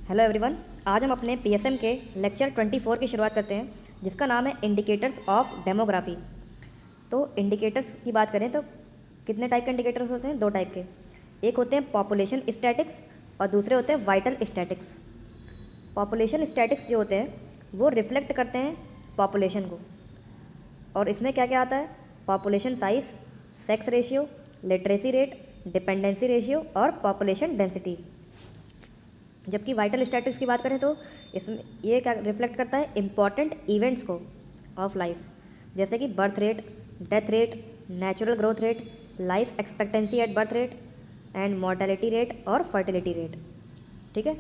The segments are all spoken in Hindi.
Hello everyone. आज हम अपने पीएसएम के लेक्चर 24 की शुरुआत करते हैं, जिसका नाम है इंडिकेटर्स ऑफ डेमोग्राफी। तो इंडिकेटर्स की बात करें तो कितने टाइप के इंडिकेटर्स होते हैं? दो टाइप के। एक होते हैं पॉपुलेशन स्टैटिक्स और दूसरे होते हैं वाइटल स्टैटिक्स। पॉपुलेशन स्टैटिक्स जो होते हैं वो रिफ्लेक्ट करते हैं पॉपुलेशन को, और इसमें क्या क्या आता है? Population size, sex ratio, literacy rate, dependency ratio और पॉपुलेशन डेंसिटी। जबकि वाइटल स्टैटिक्स की बात करें तो इसमें ये क्या रिफ्लेक्ट करता है? इम्पॉर्टेंट इवेंट्स को ऑफ लाइफ, जैसे कि birth rate, death rate, natural growth rate, life expectancy at birth rate and mortality rate और फर्टिलिटी रेट। ठीक है,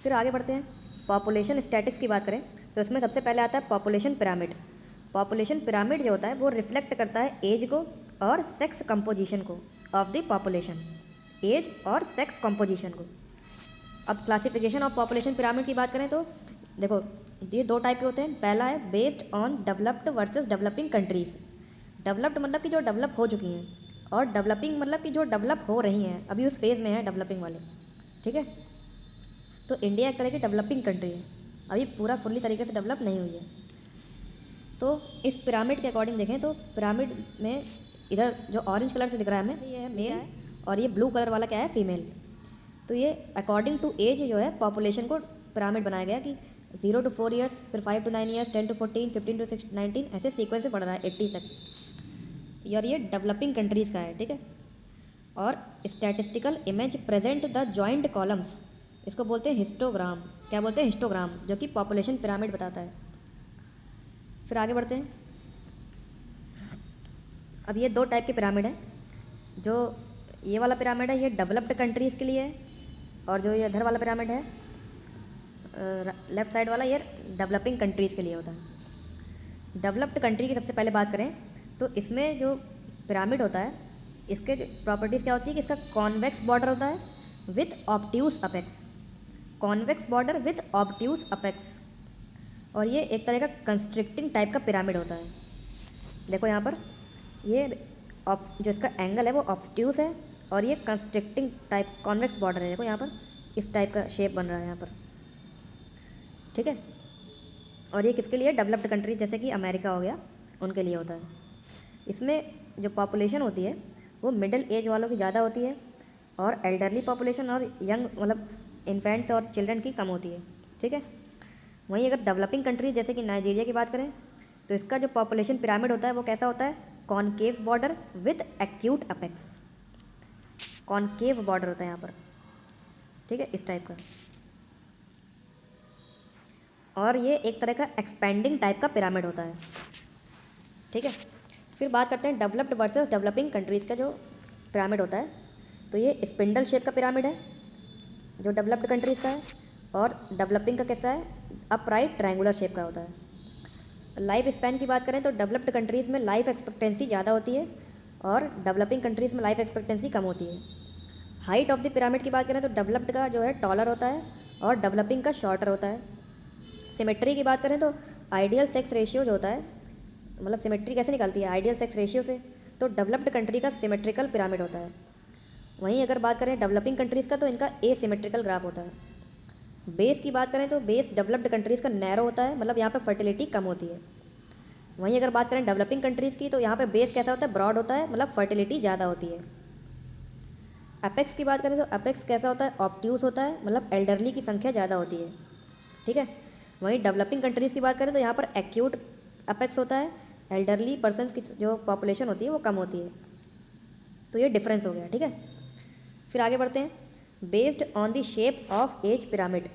फिर आगे बढ़ते हैं। पॉपुलेशन स्टैटिक्स की बात करें तो इसमें सबसे पहले आता है पॉपुलेशन पिरामिड। पॉपुलेशन पिरामिड जो होता है वो रिफ्लेक्ट करता है एज को और सेक्स कंपोजिशन को ऑफ द पॉपुलेशन, एज और सेक्स कंपोजिशन को। अब क्लासिफिकेशन ऑफ पॉपुलेशन पिरामिड की बात करें तो देखो, ये दो टाइप के होते हैं। पहला है based on developed versus developing countries. Developed मतलब कि जो डेवलप हो चुकी हैं, और डेवलपिंग मतलब कि जो डेवलप हो रही हैं, अभी उस फेज़ में है डेवलपिंग वाले। ठीक है, तो इंडिया एक तरह की डेवलपिंग कंट्री है, अभी पूरा फुल्ली तरीके से डेवलप नहीं हुई है। तो इस पिरामिड के अकॉर्डिंग देखें तो पिरामिड में इधर जो ऑरेंज कलर से दिख रहा है हमें, ये है मेल है, और ये ब्लू कलर वाला क्या है? फीमेल। तो ये अकॉर्डिंग टू एज जो है पॉपुलेशन को पिरामिड बनाया गया कि 0 to 4 ईयर्स, फिर 5 to 9 ईयर्स, 10 to 14, 15 to 19, ऐसे सीक्वेंस से बढ़ रहा है 80 तक। और ये डेवलपिंग कंट्रीज़ का है। ठीक है, और statistical image present the joint columns, इसको बोलते हैं हिस्टोग्राम। क्या बोलते हैं? हिस्टोग्राम, जो कि पॉपुलेशन पिरामिड बताता है। फिर आगे बढ़ते हैं। अब ये दो टाइप के पिरामिड है। जो ये वाला पिरामिड है ये डेवलप्ड कंट्रीज़ के लिए है, और जो ये इधर वाला पिरामिड है लेफ़्ट साइड वाला, ये डेवलपिंग कंट्रीज़ के लिए होता है। डेवलप्ड कंट्री की सबसे पहले बात करें तो इसमें जो पिरामिड होता है इसके प्रॉपर्टीज़ क्या होती है कि इसका कॉन्वेक्स बॉर्डर होता है with obtuse apex. Convex border with obtuse apex, और ये एक तरह का कंस्ट्रिक्टिंग टाइप का पिरामिड होता है। देखो यहाँ पर ये जो इसका एंगल है वो ऑब्ट्यूज है, और ये कंस्ट्रिक्टिंग टाइप कॉन्वेक्स बॉर्डर है। देखो यहाँ पर इस टाइप का शेप बन रहा है यहाँ पर। ठीक है, और ये किसके लिए? डेवलप्ड कंट्री जैसे कि अमेरिका हो गया, उनके लिए होता है। इसमें जो पॉपुलेशन होती है वो मिडिल एज वालों की ज़्यादा होती है, और एल्डरली पॉपुलेशन और यंग मतलब इन्फेंट्स और चिल्ड्रन की कम होती है। ठीक है, वहीं अगर डेवलपिंग कंट्री जैसे कि नाइजीरिया की बात करें तो इसका जो पॉपुलेशन पिरामिड होता है वो कैसा होता है? Concave border with acute apex. Concave border होता है यहाँ पर। ठीक है, इस टाइप का, और ये एक तरह का एक्सपेंडिंग टाइप का पिरामिड होता है। ठीक है, फिर बात करते हैं डेवलप्ड वर्सेस डेवलपिंग कंट्रीज़ का जो पिरामिड होता है। तो ये स्पिंडल शेप का पिरामिड है जो डेवलप्ड कंट्रीज़ का है, और डेवलपिंग का कैसा है? अपराइट ट्रायंगुलर शेप का होता है। लाइफ स्पैन की बात करें तो डेवलप्ड कंट्रीज़ में लाइफ एक्सपेक्टेंसी ज़्यादा होती है, और डेवलपिंग कंट्रीज़ में लाइफ एक्सपेक्टेंसी कम होती है। हाइट ऑफ द पिरामिड की बात करें तो डेवलप्ड का जो है टॉलर होता है, और डेवलपिंग का शॉर्टर होता है। सिमेट्री की बात करें तो आइडियल सेक्स रेशियो जो होता है, मतलब सिमेट्री कैसे निकलती है? आइडियल सेक्स रेशियो से। तो डेवलप्ड कंट्री का सिमेट्रिकल पिरामिड होता है। वहीं अगर बात करें डेवलपिंग कंट्रीज़ का तो इनका एसिमेट्रिकल ग्राफ होता है। बेस की बात करें तो बेस डेवलप्ड कंट्रीज़ का नैरो होता है, मतलब यहाँ पे फर्टिलिटी कम होती है। वहीं अगर बात करें डेवलपिंग कंट्रीज़ की तो यहाँ पे बेस कैसा होता है? ब्रॉड होता है, मतलब फर्टिलिटी ज़्यादा होती है। अपेक्स की बात करें तो अपेक्स कैसा होता है? ऑब्ट्यूज होता है, मतलब एल्डरली की संख्या ज़्यादा होती है। ठीक है, वहीं डेवलपिंग कंट्रीज़ की बात करें तो यहाँ पर एक्यूट अपेक्स होता है, एल्डरली पर्सनस की जो पॉपुलेशन होती है वो कम होती है। तो ये डिफरेंस हो गया। ठीक है, फिर आगे बढ़ते हैं। Based on the shape of age pyramid,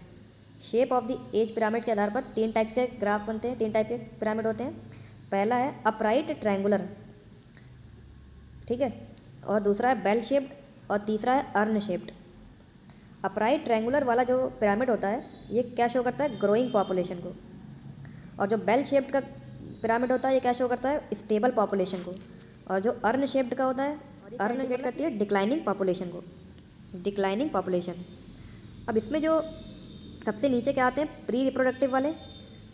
shape of the age pyramid के आधार पर तीन टाइप के ग्राफ बनते हैं, तीन टाइप के पिरामिड होते हैं। पहला है अपराइट ट्रायंगुलर, ठीक है, और दूसरा है बेल शेप्ड, और तीसरा है अर्न शेप्ड। अपराइट ट्रायंगुलर वाला जो पिरामिड होता है ये क्या शो करता है? ग्रोइंग पॉपुलेशन को। और जो बेल शेप्ड का पिरामिड होता है ये क्या शो करता है? स्टेबल पॉपुलेशन को। और जो अर्न शेप्ड का होता है, अर्न इंडिकेट करती है डिक्लाइनिंग पॉपुलेशन को, डिक्लाइनिंग पॉपुलेशन। अब इसमें जो सबसे नीचे क्या आते हैं? प्री रिप्रोडक्टिव वाले,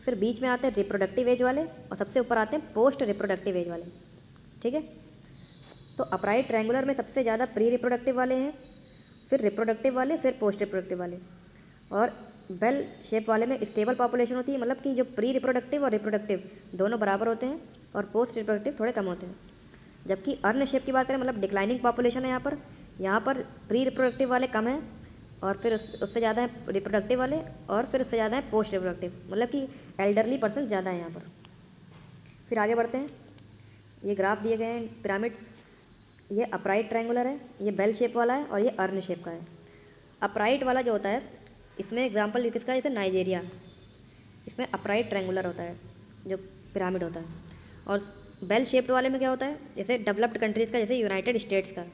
फिर बीच में आते हैं रिप्रोडक्टिव एज वाले, और सबसे ऊपर आते हैं पोस्ट रिप्रोडक्टिव एज वाले। ठीक है, तो अपराइट ट्रायंगुलर में सबसे ज़्यादा प्री रिप्रोडक्टिव वाले हैं, फिर रिप्रोडक्टिव वाले, फिर पोस्ट रिप्रोडक्टिव वाले। और बेल शेप वाले में स्टेबल पॉपुलेशन होती है, मतलब कि जो प्री रिप्रोडक्टिव और रिप्रोडक्टिव दोनों बराबर होते हैं और पोस्ट रिप्रोडक्टिव थोड़े कम होते हैं। जबकि अर्न शेप की बात करें, मतलब डिक्लाइनिंग पॉपुलेशन है यहाँ पर प्री रिप्रोडक्टिव वाले कम हैं और फिर उससे ज़्यादा है रिप्रोडक्टिव वाले, और फिर उससे ज़्यादा है पोस्ट रिप्रोडक्टिव, मतलब कि एल्डरली पर्सन ज़्यादा है यहाँ पर। फिर आगे बढ़ते हैं। ये ग्राफ दिए गए हैं पिरामिड्स, ये अपराइट ट्रायंगुलर है, ये बेल शेप वाला है और ये अर्न शेप का है। अपराइट वाला जो होता है, इसमें एग्जांपल किसका है, जैसे नाइजीरिया, इसमें अपराइट ट्रायंगुलर होता है जो पिरामिड होता है। और बेल शेप्ड वाले में क्या होता है, जैसे डेवलप्ड कंट्रीज़ का, जैसे यूनाइटेड स्टेट्स का।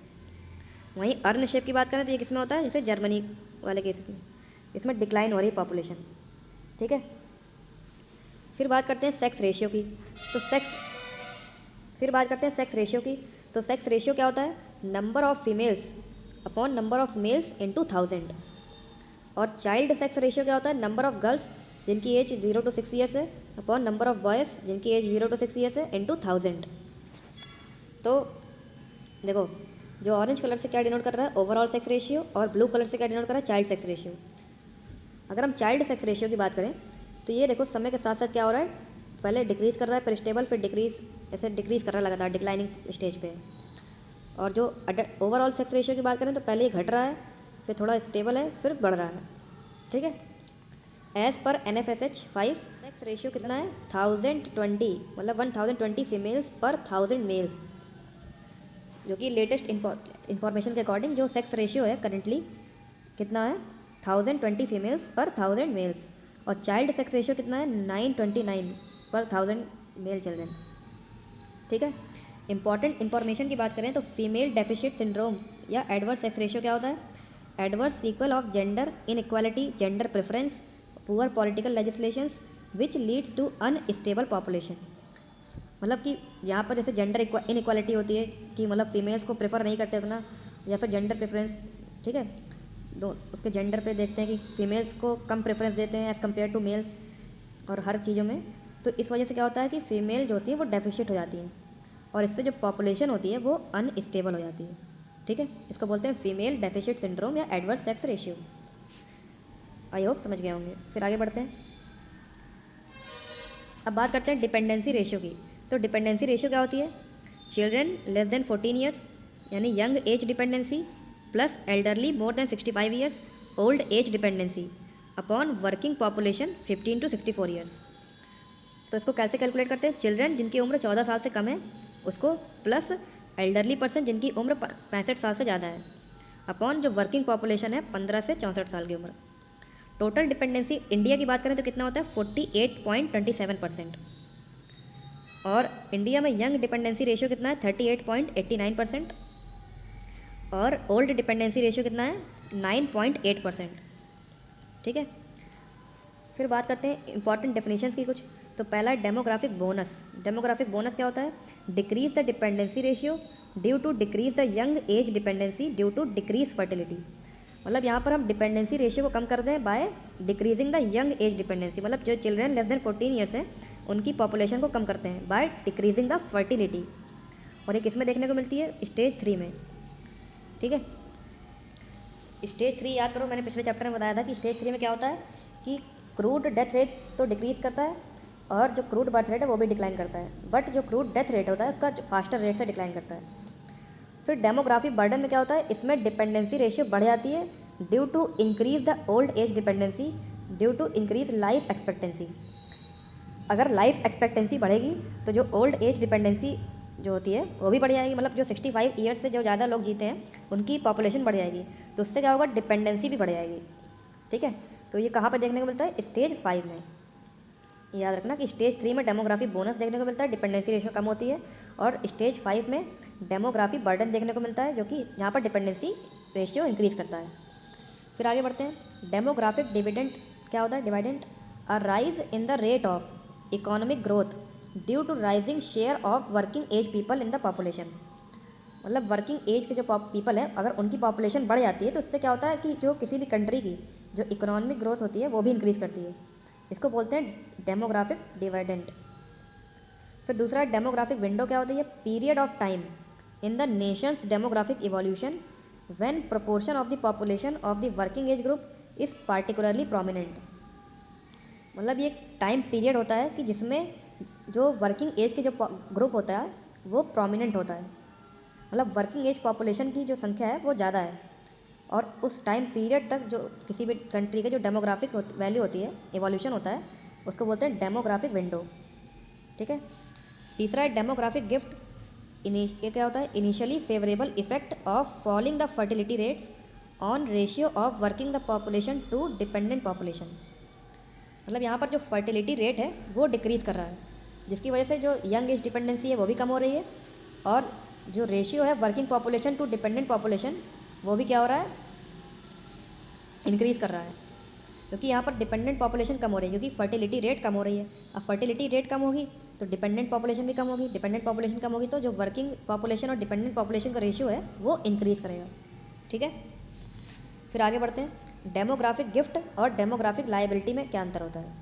वहीं अर्न शेप की बात करें तो ये किसमें होता है, जैसे जर्मनी वाले केसेस में, इसमें डिक्लाइन हो रही है पॉपुलेशन। ठीक है। फिर बात करते हैं सेक्स रेशियो की। तो सेक्स रेशियो क्या होता है, number of females upon number of males into 1000। और चाइल्ड सेक्स रेशियो क्या होता है, नंबर ऑफ़ गर्ल्स जिनकी एज 0 to 6 ईयर्स है अपॉन नंबर ऑफ़ बॉयज़ जिनकी एज 0 to 6 ईयर्स है इंटू 1000। तो देखो, जो ऑरेंज कलर से क्या डिनोट कर रहा है, ओवरऑल सेक्स रेशियो, और ब्लू कलर से क्या डिनोट कर रहा है, चाइल्ड सेक्स रेशियो। अगर हम चाइल्ड सेक्स रेशियो की बात करें तो ये देखो समय के साथ साथ क्या हो रहा है, पहले डिक्रीज़ कर रहा है, फिर स्टेबल, फिर डिक्रीज़, ऐसे डिक्रीज़ कर रहा है लगातार, डिक्लाइनिंग स्टेज पे। और जो ओवरऑल सेक्स रेशियो की बात करें तो पहले ये घट रहा है, फिर थोड़ा स्टेबल है, फिर बढ़ रहा है। ठीक है। As per NFSH 5 sex ratio कितना है, 1020, मतलब 1020 फीमेल्स पर 1000 मेल्स, जो कि लेटेस्ट इन्फॉर्मेशन के अकॉर्डिंग जो सेक्स रेशियो है करेंटली कितना है, 1020 फीमेल्स पर 1000 मेल्स। और चाइल्ड सेक्स रेशियो कितना है, 929 पर 1000 मेल चिल्ड्रन। ठीक है। इंपॉर्टेंट इन्फॉर्मेशन की बात करें तो फीमेल डेफिशिएट सिंड्रोम या एडवर्स सेक्स रेशियो क्या होता है, adverse sequel of gender inequality, gender preference, poor political legislations which leads to unstable population. मतलब कि यहाँ पर जैसे जेंडर इनइक्वालिटी होती है कि मतलब फीमेल्स को प्रेफर नहीं करते उतना, या फिर जेंडर प्रेफरेंस। ठीक है। दो उसके जेंडर पे देखते हैं कि फीमेल्स को कम प्रेफरेंस देते हैं एज़ कम्पेयर टू मेल्स और हर चीज़ों में। तो इस वजह से क्या होता है कि फ़ीमेल जो होती है वो डेफिशिएट हो जाती है, और इससे जो पॉपुलेशन होती है वो अनस्टेबल हो जाती है। ठीक है। इसको बोलते हैं फीमेल डेफिशिएट सिंड्रोम या एडवर्स सेक्स रेशियो। आई होप समझ गए होंगे। फिर आगे बढ़ते हैं। अब बात करते हैं डिपेंडेंसी रेशियो की। तो डिपेंडेंसी रेशियो क्या होती है, चिल्ड्रन लेस देन 14 ईयर्स यानी young age dependency plus elderly more than 65 years old age dependency upon working population 15 to 64 years. तो इसको कैसे कैलकुलेट करते हैं, चिल्ड्रन जिनकी उम्र 14 साल से कम है उसको, प्लस एल्डरली पर्सन जिनकी उम्र 65 साल से ज़्यादा है, अपॉन जो वर्किंग पॉपुलेशन है 15 से 64 साल की उम्र। टोटल डिपेंडेंसी इंडिया की बात करें तो कितना होता है, 48.27%। और इंडिया में यंग डिपेंडेंसी रेशियो कितना है, 38.89%। और ओल्ड डिपेंडेंसी रेशियो कितना है, 9.8%। ठीक है। फिर बात करते हैं इंपॉर्टेंट डेफिनेशंस की कुछ। तो पहला है डेमोग्राफिक बोनस। डेमोग्राफिक बोनस क्या होता है, decrease the dependency ratio due to decrease the young age dependency due to decrease fertility. मतलब यहाँ पर हम डिपेंडेंसी रेशियो को कम कर दें by decreasing the young age dependency, मतलब जो चिल्ड्रन लेस देन 14 ईयर्स हैं उनकी पॉपुलेशन को कम करते हैं बाय डिक्रीजिंग द फर्टिलिटी। और ये किस में देखने को मिलती है, स्टेज 3 में। ठीक है। स्टेज 3 याद करो, मैंने पिछले चैप्टर में बताया था कि स्टेज 3 में क्या होता है कि क्रूड डेथ रेट तो डिक्रीज़ करता है और जो क्रूड बर्थ रेट है वो भी डिक्लाइन करता है, बट जो क्रूड डेथ रेट होता है उसका फास्टर रेट से डिक्लाइन करता है। फिर डेमोग्राफी बर्डन में क्या होता है, इसमें डिपेंडेंसी रेशियो बढ़ जाती है due to increase the old age dependency due to increase life expectancy. अगर लाइफ एक्सपेक्टेंसी बढ़ेगी तो जो ओल्ड एज डिपेंडेंसी जो होती है वो भी बढ़ जाएगी, मतलब जो 65 ईयर्स से जो ज़्यादा लोग जीते हैं उनकी पॉपुलेशन बढ़ जाएगी, तो उससे क्या होगा, डिपेंडेंसी भी बढ़ जाएगी। ठीक है। तो ये कहाँ पर देखने को मिलता है, स्टेज 5 में। याद रखना कि स्टेज 3 में डेमोग्राफी बोनस देखने को मिलता है, डिपेंडेंसी रेशियो कम होती है, और स्टेज 5 में डेमोग्राफी बर्डन देखने को मिलता है जो कि यहाँ पर डिपेंडेंसी रेशियो इंक्रीज़ करता है। फिर आगे बढ़ते हैं। डेमोग्राफिक डिविडेंड क्या होता है, dividend a rise in the rate of economic growth due to rising share of working age people in the population. मतलब वर्किंग एज के जो पीपल है अगर उनकी पॉपुलेशन बढ़ जाती है तो इससे क्या होता है कि जो किसी भी कंट्री की जो इकोनॉमिक ग्रोथ होती है वो भी इंक्रीज़ करती है। इसको बोलते हैं डेमोग्राफिक डिविडेंड। फिर दूसरा डेमोग्राफिक विंडो क्या होती है, period of time in the Nations demographic evolution when proportion of the population of the working age group is particularly prominent. मतलब ये एक टाइम पीरियड होता है कि जिसमें जो वर्किंग एज के जो ग्रुप होता है वो प्रोमिनेंट होता है। मतलब वर्किंग एज पॉपुलेशन की जो संख्या है वो ज़्यादा है, और उस टाइम पीरियड तक जो किसी भी कंट्री के जो डेमोग्राफिक वैल्यू होती है, एवोल्यूशन होता है, उसको बोलते हैं डेमोग्राफिक विंडो। ठीक है। तीसरा है डेमोग्राफिक गिफ्ट। ये क्या होता है? Initially favourable effect of falling the fertility rates on ratio of working the population to dependent population. मतलब यहाँ पर जो फर्टिलिटी रेट है वो डिक्रीज़ कर रहा है, जिसकी वजह से जो यंग एज डिपेंडेंसी है वो भी कम हो रही है, और जो रेशियो है working population to dependent population वो भी क्या हो रहा है? इंक्रीज़ कर रहा है, क्योंकि यहाँ पर डिपेंडेंट पॉपुलेशन कम हो रही है, क्योंकि फर्टिलिटी रेट कम हो रही है। अब फर्टिलिटी रेट कम होगी तो डिपेंडेंट पॉपुलेशन भी कम होगी, डिपेंडेंट पॉपुलेशन कम होगी तो जो वर्किंग पॉपुलेशन और डिपेंडेंट पॉपुलेशन का रेशियो है वो इंक्रीज़ करेगा। ठीक है। फिर आगे बढ़ते हैं। डेमोग्राफिक गिफ्ट और डेमोग्राफिक लायबिलिटी में क्या अंतर होता है?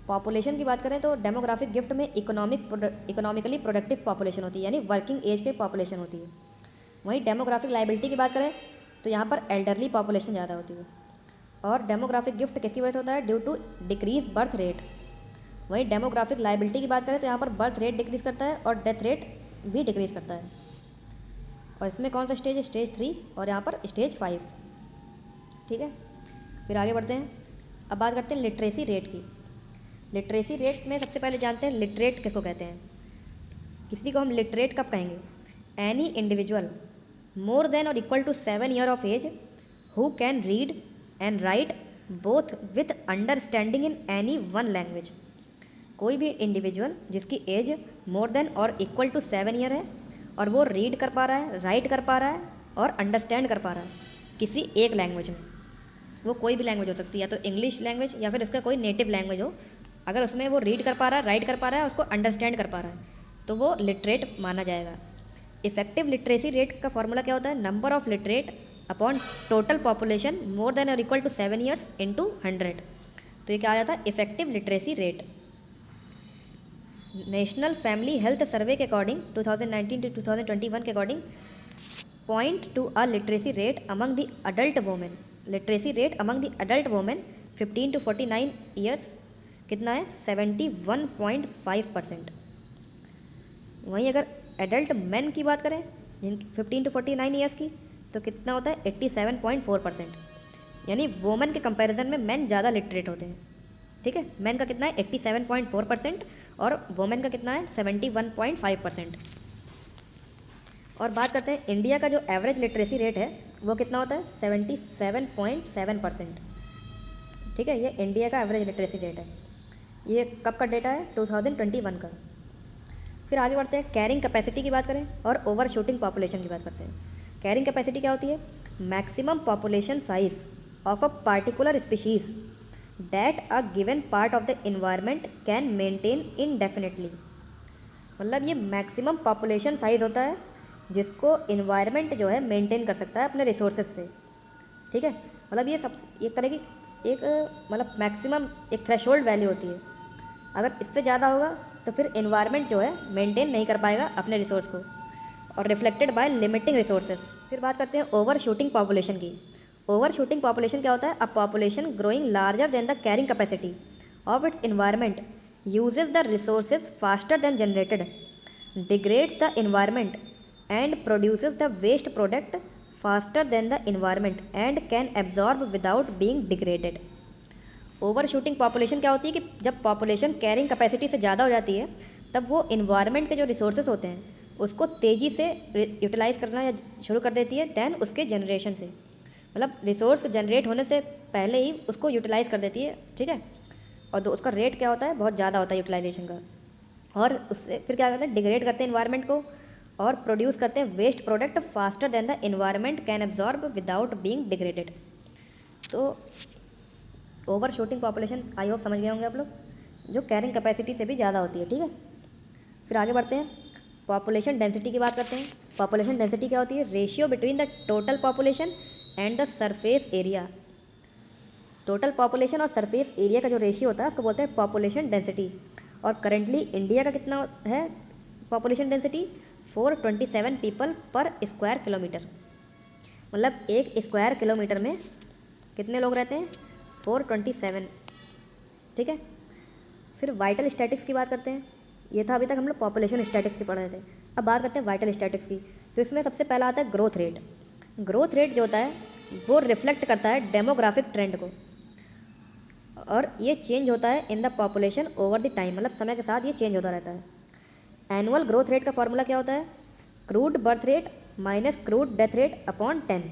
पॉपुलेशन की बात करें तो डेमोग्राफिक गिफ्ट में इकोनॉमिकली प्रोडक्टिव पॉपुलेशन होती है, यानी वर्किंग एज की पॉपुलेशन होती है। वहीं डेमोग्राफिक लायबिलिटी की बात करें तो यहाँ पर एल्डरली पॉपुलेशन ज़्यादा होती है। और डेमोग्राफिक गिफ्ट किसकी वजह से होता है? Due to decrease birth rate. वहीं डेमोग्राफिक लायबिलिटी की बात करें तो यहाँ पर बर्थ रेट डिक्रीज़ करता है और डेथ रेट भी डिक्रीज़ करता है। और इसमें कौन सा स्टेज है? स्टेज 3, और यहाँ पर स्टेज 5। ठीक है। फिर आगे बढ़ते हैं। अब बात करते हैं लिटरेसी रेट की। लिटरेसी रेट में सबसे पहले जानते हैं लिटरेट किसको कहते हैं। किसी को हम लिटरेट कब कहेंगे? एनी इंडिविजुअल मोर देन और equal to 7 year of age who can read and write both with understanding in any one language. कोई भी इंडिविजुअल जिसकी एज मोर देन और इक्वल टू 7 ईयर है और वो रीड कर पा रहा है, राइट कर पा रहा है और अंडरस्टैंड कर पा रहा है किसी एक लैंग्वेज में। वो कोई भी लैंग्वेज हो सकती है, या तो इंग्लिश लैंग्वेज या फिर उसका कोई नेटिव लैंग्वेज हो। अगर उसमें वो रीड कर पा रहा है, राइट कर पा रहा है, उसको अंडरस्टैंड कर पा रहा है, तो वो लिटरेट माना जाएगा। इफेक्टिव लिटरेसी रेट का फॉर्मूला क्या होता है? Number of literate upon total population more than और इक्वल टू 7 ईयर्स इंटू 100। तो ये क्या आ जाता है? Effective literacy rate. National family health survey के अकॉर्डिंग 2019 टू 2021 के according point to a literacy rate among the adult women. Literacy rate among the adult women 15 to 49 years कितना है? 71.5%। वहीं अगर एडल्ट मैन की बात करें 15 टू 49 ईयर्स की, तो कितना होता है? 87.4%। यानी वोमेन के कंपैरिजन में मैन ज़्यादा लिटरेट होते हैं। ठीक है। मैन का कितना है? 87.4% और वोमेन का कितना है? 71.5%। और बात करते हैं इंडिया का जो एवरेज लिटरेसी रेट है वो कितना होता है? 77.7%। ठीक है। ये इंडिया का एवरेज लिटरेसी रेट है। ये कब का डेटा है? 2021 का। फिर आगे बढ़ते हैं। कैरिंग कैपेसिटी की बात करें और ओवर शूटिंग पॉपुलेशन की बात करते हैं। कैरिंग कैपेसिटी क्या होती है? Maximum population size of a particular species that a given part of the environment can maintain indefinitely. मतलब ये मैक्सिमम पॉपुलेशन साइज होता है जिसको इन्वायरमेंट जो है मेंटेन कर सकता है अपने रिसोर्सेज से। ठीक है। मतलब ये सब एक तरह की एक मतलब मैक्सिमम एक थ्रेशोल्ड वैल्यू होती है। अगर इससे ज़्यादा होगा तो फिर इन्वायरमेंट जो है मेंटेन नहीं कर पाएगा अपने रिसोर्स को, और रिफ्लेक्टेड बाय लिमिटिंग रिसोर्सेज। फिर बात करते हैं ओवर शूटिंग पॉपुलेशन की। ओवर शूटिंग पॉपुलेशन क्या होता है? A population growing larger than the carrying capacity of its environment uses the resources faster than generated, degrades the environment and produces the waste product faster than the environment and can absorb without being degraded. Overshooting population क्या होती है कि जब पॉपुलेशन कैरिंग कैपेसिटी से ज़्यादा हो जाती है तब वो इन्वायरमेंट के जो रिसोर्सेज होते हैं उसको तेज़ी से यूटिलाइज़ करना या शुरू कर देती है दैन उसके जनरेशन से। मतलब रिसोर्स जनरेट होने से पहले ही उसको यूटिलाइज़ कर देती है। ठीक है। और उसका रेट क्या होता है? बहुत ज़्यादा होता है यूटिलाइजेशन का। और उससे फिर क्या करते हैं? डिग्रेड करते हैं इन्वायरमेंट को और प्रोड्यूस करते हैं waste product faster than the environment can absorb without being degraded. तो overshooting population I hope समझ गए होंगे आप लोग, जो कैरिंग कैपेसिटी से भी ज़्यादा होती है। ठीक है। फिर आगे बढ़ते हैं। पॉपुलेशन डेंसिटी की बात करते हैं। पॉपुलेशन डेंसिटी क्या होती है? Ratio between the total population and the surface area. Total population और सरफेस एरिया का जो रेशियो होता है उसको बोलते हैं पॉपुलेशन डेंसिटी। और करेंटली इंडिया का कितना है पॉपुलेशन डेंसिटी? 427 पीपल पर स्क्वायर किलोमीटर। मतलब एक स्क्वायर किलोमीटर में कितने लोग रहते हैं? 427, ठीक है। फिर वाइटल स्टैटिक्स की बात करते हैं। ये था अभी तक हम लोग पॉपुलेशन स्टैटिक्स की पढ़ रहे थे। अब बात करते हैं वाइटल स्टैटिक्स की। तो इसमें सबसे पहला आता है ग्रोथ रेट। ग्रोथ रेट जो होता है वो रिफ्लेक्ट करता है डेमोग्राफिक ट्रेंड को, और ये चेंज होता है इन the population over the time, मतलब समय के साथ ये चेंज होता रहता है। एनुअल ग्रोथ रेट का फॉर्मूला क्या होता है? Crude birth rate minus crude death rate upon 10।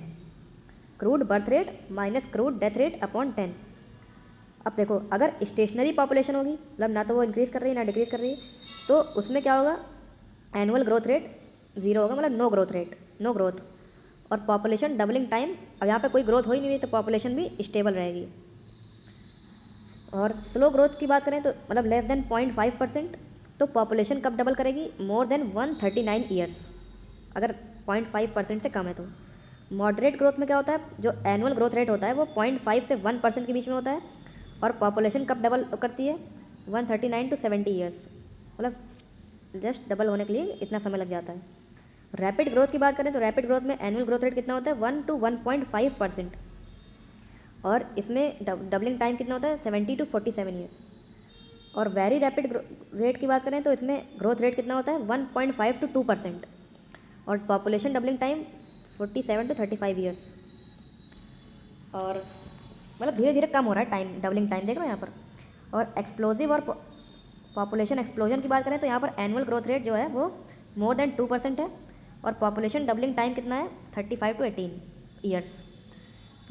Crude birth rate minus crude death rate upon 10। अब देखो, अगर स्टेशनरी पॉपुलेशन होगी, मतलब ना तो वो इंक्रीज़ कर रही है ना डिक्रीज़ कर रही है, तो उसमें क्या होगा? एनुअल ग्रोथ रेट 0 होगा, मतलब no growth rate, no growth. और पॉपुलेशन डबलिंग टाइम, अब यहाँ पे कोई ग्रोथ हो ही नहीं रही तो पॉपुलेशन भी स्टेबल रहेगी। और स्लो ग्रोथ की बात करें तो मतलब लेस देन 0.5%, तो पॉपुलेशन कब डबल करेगी? मोर देन 139 ईयर्स, अगर 0.5% से कम है तो। मॉडरेट ग्रोथ में क्या होता है? जो एनुअल ग्रोथ रेट होता है वो 0.5 से 1% के बीच में होता है, और पॉपुलेशन कब डबल करती है? 139 to 70 ईयर्स, मतलब जस्ट डबल होने के लिए इतना समय लग जाता है। रैपिड ग्रोथ की बात करें तो रैपिड ग्रोथ में एनुअल ग्रोथ रेट कितना होता है? 1 to 1.5%, और इसमें डबलिंग टाइम कितना होता है? 70 to 47 ईयर्स। और वेरी रैपिड रेट की बात करें तो इसमें ग्रोथ रेट कितना होता है? 1.5 to 2%, और population doubling time 47 to 35 years. और मतलब धीरे धीरे कम हो रहा है टाइम, डबलिंग टाइम देख रहे हो यहाँ पर। और एक्सप्लोजिव और पॉपुलेशन एक्सप्लोजन की बात करें तो यहाँ पर एनुअल ग्रोथ रेट जो है वो मोर देन 2% है, और पॉपुलेशन डबलिंग टाइम कितना है? 35 to 18 ईयर्स।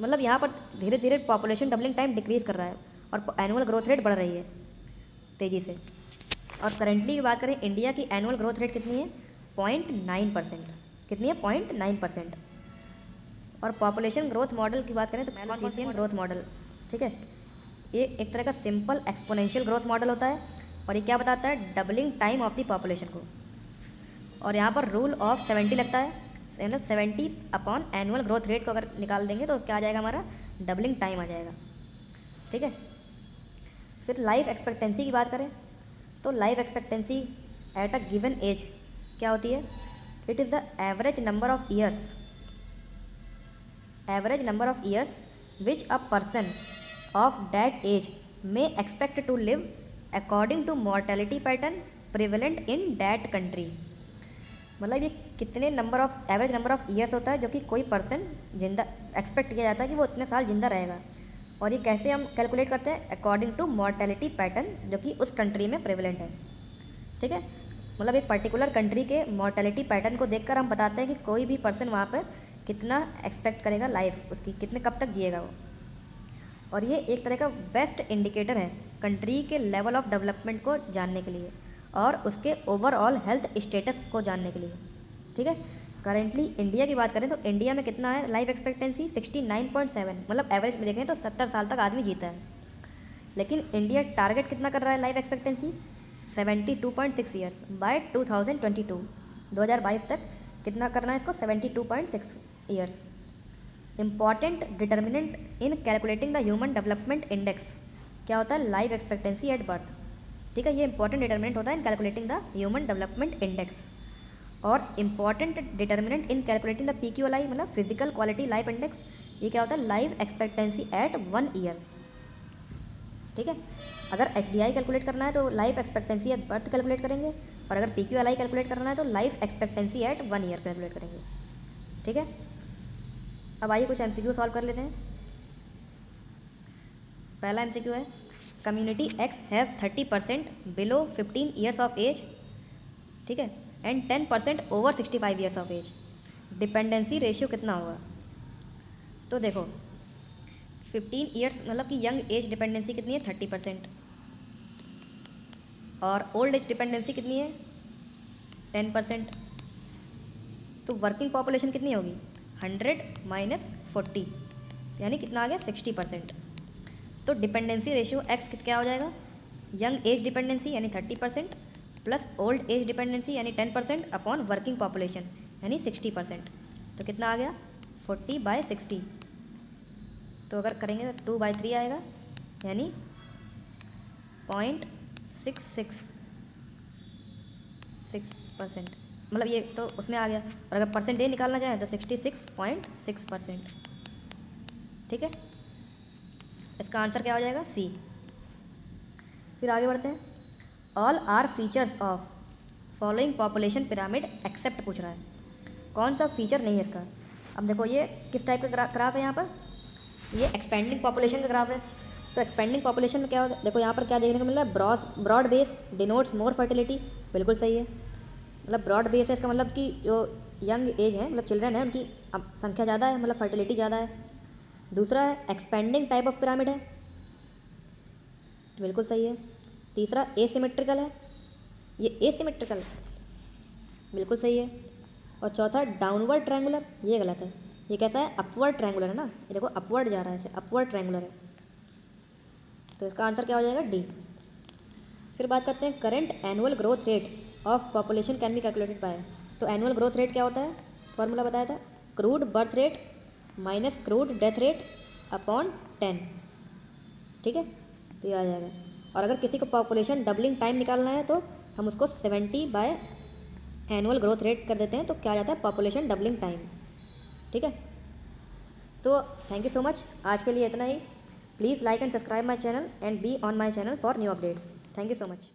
मतलब यहाँ पर धीरे धीरे पॉपुलेशन डबलिंग टाइम डिक्रीज़ कर रहा है और एनुअल ग्रोथ रेट बढ़ रही है तेज़ी से। और करेंटली की बात करें इंडिया की एनुअल ग्रोथ रेट कितनी है? 0.9%। कितनी है? 0.9%। और पॉपुलेशन ग्रोथ मॉडल की बात करें तो मैलोथीसियन ग्रोथ मॉडल, ठीक है, ये एक तरह का सिंपल एक्सपोनेंशियल ग्रोथ मॉडल होता है, और ये क्या बताता है? Doubling time of the population को। और यहाँ पर रूल ऑफ 70 लगता है, मतलब 70 अपॉन एनुअल ग्रोथ रेट को अगर निकाल देंगे तो क्या आ जाएगा? हमारा डबलिंग टाइम आ जाएगा, ठीक है। फिर लाइफ एक्सपेक्टेंसी की बात करें तो life expectancy at a given age क्या होती है? It is the average number of years which a person of that age may expect to live according to mortality pattern prevalent in that country. मतलब ये कितने एवरेज नंबर ऑफ ईयर्स होता है जो कि कोई पर्सन जिंदा एक्सपेक्ट किया जाता है कि वो इतने साल जिंदा रहेगा। और ये कैसे हम कैलकुलेट करते हैं? अकॉर्डिंग टू मॉर्टेलिटी पैटर्न जो कि उस कंट्री में प्रेवलेंट है, ठीक है। मतलब एक पर्टिकुलर कंट्री के मॉर्टेलिटी पैटर्न को देखकर हम बताते हैं कि कोई भी पर्सन वहाँ पर कितना एक्सपेक्ट करेगा लाइफ, उसकी कितने कब तक जिएगा वो। और ये एक तरह का बेस्ट इंडिकेटर है कंट्री के लेवल ऑफ डेवलपमेंट को जानने के लिए और उसके ओवरऑल हेल्थ स्टेटस को जानने के लिए, ठीक है। करेंटली इंडिया की बात करें तो इंडिया में कितना है लाइफ एक्सपेक्टेंसी? 69.7, मतलब एवरेज में देखें तो 70 साल तक आदमी जीता है। लेकिन इंडिया टारगेट कितना कर रहा है लाइफ एक्सपेक्टेंसी? 72.6 years bye 2022। 2022 तक कितना करना है इसको? 72.6 years. Important determinant in calculating the human development index क्या होता है? लाइफ एक्सपेक्टेंसी एट बर्थ, ठीक है। ये इंपॉर्टेंट डिटर्मिनेंट होता है in calculating the human development index. और important determinant in calculating the PQLI मतलब फिजिकल क्वालिटी लाइफ इंडेक्स, ये क्या होता है? लाइफ एक्सपेक्टेंसी एट 1 ईयर, ठीक है। अगर HDI कैलकुलेट करना है तो life expectancy at birth calculate करेंगे, और अगर PQLI कैलकुलेट करना है तो life expectancy eight 1 year calculate करेंगे, ठीक है। अब आइए कुछ MCQ सॉल्व कर लेते हैं। पहला MCQ है, community X has 30% below 15 years of age, ठीक है, and 10% over 65 years of age. Dependency ratio कितना होगा? तो देखो 15 ईयर्स मतलब कि यंग एज डिपेंडेंसी कितनी है? 30%। और ओल्ड एज डिपेंडेंसी कितनी है? 10%। तो वर्किंग पॉपुलेशन कितनी होगी? 100 माइनस 40 यानी कितना आ गया? 60%। तो डिपेंडेंसी रेशियो X क्या हो जाएगा? यंग एज डिपेंडेंसी यानी 30% प्लस ओल्ड एज डिपेंडेंसी यानी 10% अपॉन वर्किंग पॉपुलेशन यानी 60%। तो कितना आ गया? 40/60। तो अगर करेंगे तो 2/3 आएगा यानी 0.66%, मतलब ये तो उसमें आ गया। और अगर परसेंटेज निकालना चाहें तो 66.6%, ठीक है। इसका आंसर क्या हो जाएगा? सी। फिर आगे बढ़ते हैं। All are features of following population pyramid except पूछ रहा है, कौन सा फीचर नहीं है इसका। अब देखो ये किस टाइप का ग्राफ है, यहाँ पर ये एक्सपेंडिंग पॉपुलेशन का ग्राफ है। तो एक्सपेंडिंग पॉपुलेशन में क्या होता है, देखो यहाँ पर क्या देखने को मिल रहा है, ब्रॉड बेस डिनोट्स मोर फर्टिलिटी, बिल्कुल सही है। मतलब ब्रॉड बेस है इसका मतलब कि जो यंग एज है, मतलब चिल्ड्रन है, उनकी अब संख्या ज़्यादा है, मतलब फर्टिलिटी ज़्यादा है। दूसरा है एक्सपेंडिंग टाइप ऑफ पिरामिड है, बिल्कुल सही है। तीसरा एसिमेट्रिकल है, ये एसिमेट्रिकल बिल्कुल सही है। और चौथा डाउनवर्ड ट्रायंगुलर, ये गलत है। ये कैसा है? अपवर्ड ट्रायंगुलर है ना, ये देखो अपवर्ड जा रहा है, इसे अपवर्ड ट्रायंगुलर है। तो इसका आंसर क्या हो जाएगा? डी। फिर बात करते हैं current annual growth rate of population can be calculated by. तो एनुअल ग्रोथ रेट क्या होता है? फॉर्मूला बताया था, crude birth rate minus crude death rate upon 10। ठीक है, तो ये आ जाएगा। और अगर किसी को पॉपुलेशन डबलिंग टाइम निकालना है तो हम उसको 70 बाय एनुअल ग्रोथ रेट कर देते हैं, तो क्या आ जाता है? Population doubling time. ठीक है, तो थैंक यू सो मच, आज के लिए इतना ही। Please like and subscribe my channel and be on my channel for new updates. Thank you so much.